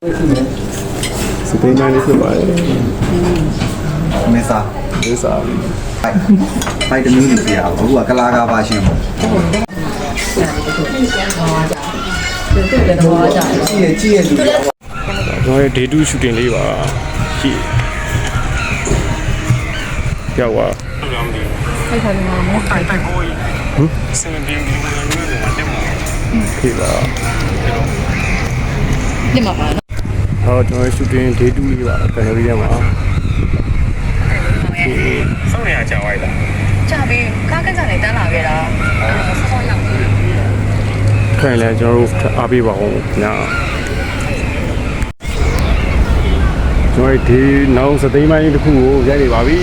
စပိန်နိုင်လေးဖြစ်ပါတယ် မေစာ ဒီစား ဖိုက်တမီတွေပြရအောင်အခုကကလာကားပါရှင်ပေါ့ ကြည့်ရလူတွေ ကျွန်တော်ရဲ့ day 2 shooting လေးပါကြည့်ရောက်ပါ အဲ့ဒါမှမဟုတ်တိုက်ကိုစင်တင်ဒီလိုမျိုးတွေတက်မှာ ခေပါ ဒီမှာပါနော် ဟောကျွန်တော်ရဲ့ shooting day 2 လေးပါကန်ရီထဲမှာ စောင့်နေရကြာဝိုက်လားကြာပြီကားကကြနေတန်းလာခဲ့တာဆောင်းရောက်ပြီ ခိုင်လဲကျွန်တော်တို့အားပေးပါဦးညာကျွန်တော်ဒီနောက်စသိမ်းပိုင်းတစ်ခုကိုရိုက်နေပါပြီ